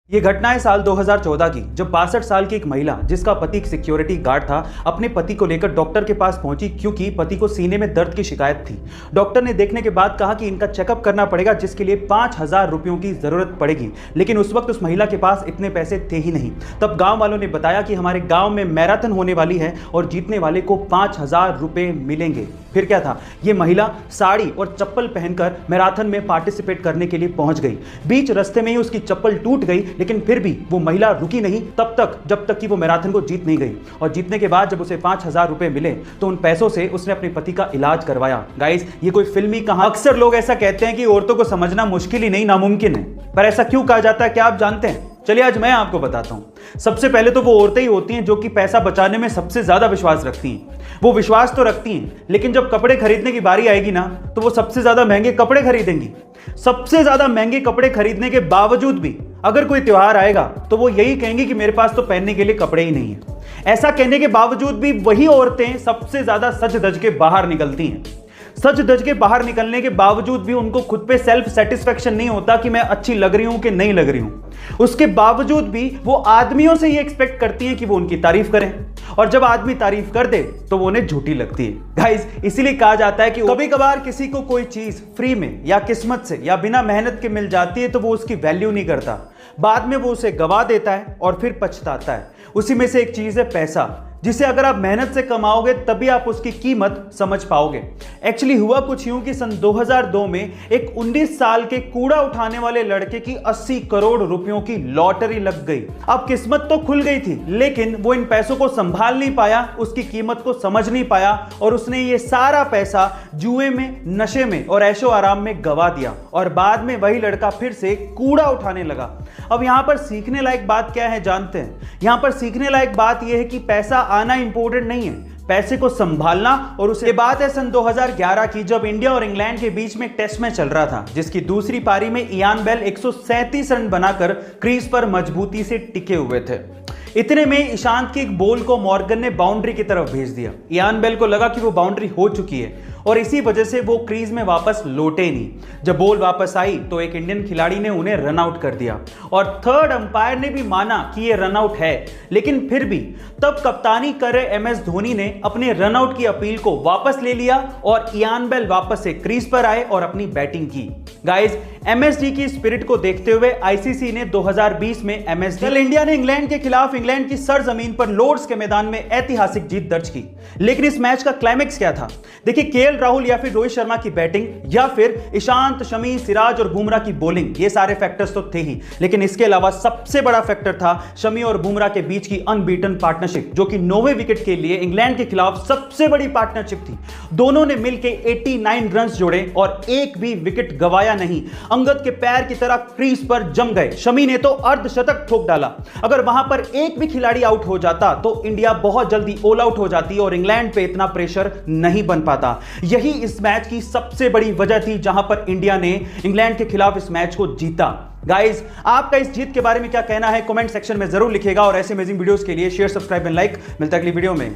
ये घटना है साल 2014 की, जब 62 साल की एक महिला जिसका पति एक सिक्योरिटी गार्ड था, अपने पति को लेकर डॉक्टर के पास पहुंची क्योंकि पति को सीने में दर्द की शिकायत थी। डॉक्टर ने देखने के बाद कहा कि इनका चेकअप करना पड़ेगा, जिसके लिए 5000 रुपयों की जरूरत पड़ेगी। लेकिन उस वक्त उस महिला के पास इतने पैसे थे ही नहीं। तब गांव वालों ने बताया कि हमारे गांव में मैराथन होने वाली है और जीतने वाले को 5000 रुपए मिलेंगे। फिर क्या था, ये महिला साड़ी और चप्पल पहनकर मैराथन में पार्टिसिपेट करने के लिए पहुंच गई। बीच रास्ते में ही उसकी चप्पल टूट गई, लेकिन फिर भी वो महिला रुकी नहीं तब तक जब तक कि वो मैराथन को जीत नहीं गई। और जीतने के बाद जब उसे 5000 रुपए मिले तो उन पैसों से उसने अपने पति का इलाज करवाया। गाइस, ये कोई फिल्मी कहानी। अक्सर लोग ऐसा कहते हैं कि औरतों को समझना मुश्किल ही नहीं नामुमकिन है, पर ऐसा क्यों कहा जाता है क्या आप जानते हैं? चलिए आज मैं आपको बताता हूं। सबसे पहले तो वो औरतें ही होती हैं जो कि पैसा बचाने में सबसे ज्यादा विश्वास रखती हैं। वो विश्वास तो रखती हैं, लेकिन जब कपड़े खरीदने की बारी आएगी ना, तो वो सबसे ज्यादा महंगे कपड़े खरीदेंगी। सबसे ज्यादा महंगे कपड़े खरीदने के बावजूद भी अगर कोई त्योहार आएगा तो वो यही कहेंगी कि मेरे पास तो पहनने के लिए कपड़े ही नहीं है। ऐसा कहने के बावजूद भी वही औरतें सबसे ज्यादा सज धज के बाहर निकलती हैं। सच धज के बाहर निकलने के बावजूद भी उनको खुद पे सेल्फ सेटिस्फेक्शन नहीं होता कि मैं अच्छी लग रही हूं कि नहीं लग रही हूं। उसके बावजूद भी वो आदमियों से ये एक्सपेक्ट करती हैं कि वो उनकी तारीफ करें, और जब आदमी तारीफ कर दे तो वो उन्हें झूठी लगती है। गाइस, इसीलिए कहा जाता है कि कभी कभार किसी को कोई चीज फ्री में या किस्मत से या बिना मेहनत के मिल जाती है तो वो उसकी वैल्यू नहीं करता, बाद में वो उसे गवा देता है और फिर पछताता है। उसी में से एक चीज है पैसा, जिसे अगर आप मेहनत से कमाओगे तभी आप उसकी कीमत समझ पाओगे। एक्चुअली हुआ कुछ यूं कि सन 2002 में एक 19 साल के कूड़ा उठाने वाले लड़के की 80 करोड़ रुपयों की लॉटरी लग गई। अब किस्मत तो खुल गई थी, लेकिन वो इन पैसों को संभाल नहीं पाया, उसकी कीमत को समझ नहीं पाया और उसने ये सारा पैसा जुए में, नशे में और ऐशो आराम में गवा दिया। और बाद में वही लड़का फिर से कूड़ा उठाने लगा। अब यहां पर सीखने लायक बात क्या है जानते हैं? यहां पर सीखने लायक बात यह है कि पैसा आना इंपॉर्टेंट नहीं है, पैसे को संभालना। और उसे बात है सन 2011 की, जब इंडिया और इंग्लैंड के बीच में एक टेस्ट मैच चल रहा था, जिसकी दूसरी पारी में इयान बेल 137 रन बनाकर क्रीज पर मजबूती से टिके हुए थे। इतने में ईशांत की एक बॉल को मॉर्गन ने बाउंड्री की तरफ भेज दिया। इयान बेल को लगा कि वो बाउंड्री हो चुकी है और इसी वजह से वो क्रीज में वापस लौटे नहीं। जब बॉल वापस आई तो एक इंडियन खिलाड़ी ने उन्हें रन आउट कर दिया और थर्ड अंपायर ने भी माना कि ये रन आउट है, लेकिन फिर भी तब कप्तानी कर रहे MS धोनी ने अपने रन आउट की अपील को वापस ले लिया और इयान बेल वापस से क्रीज पर आए और अपनी बैटिंग की। गाइस, MSD की स्पिरिट को देखते हुए ICC ने 2020 में MSD इंडिया ने इंग्लैंड के खिलाफ इंग्लैंड की सरजमीन पर लॉर्ड्स के मैदान में ऐतिहासिक जीत दर्ज की। लेकिन इस मैच का क्लाइमैक्स क्या था? देखिए, KL राहुल या फिर रोहित शर्मा की बैटिंग या फिर ईशांत, शमी, सिराज और बुमराह की बॉलिंग, ये सारे फैक्टर्स तो थे ही, लेकिन इसके अलावा सबसे बड़ा फैक्टर था शमी और बुमराह के बीच की अनबीटन पार्टनरशिप, जो कि 9वें विकेट के लिए इंग्लैंड के खिलाफ सबसे बड़ी पार्टनरशिप थी। दोनों ने मिलकर 89 रन जोड़े और एक भी विकेट गवाया नहीं। अंगद के पैर की तरह क्रीज पर जम गए। शमी ने तो अर्धशतक ठोक डाला। अगर वहां पर एक भी खिलाड़ी आउट हो जाता तो इंडिया बहुत जल्दी ऑल आउट हो जाती और इंग्लैंड पे इतना प्रेशर नहीं बन पाता। यही इस मैच की सबसे बड़ी वजह थी जहां पर इंडिया ने इंग्लैंड के खिलाफ इस मैच को जीता। गाइस, आपका इस जीत के बारे में क्या कहना है? कमेंट सेक्शन में जरूर लिखिएगा और ऐसे अमेजिंग वीडियोस के लिए शेयर, सब्सक्राइब एंड लाइक। मिलता है अगली वीडियो में।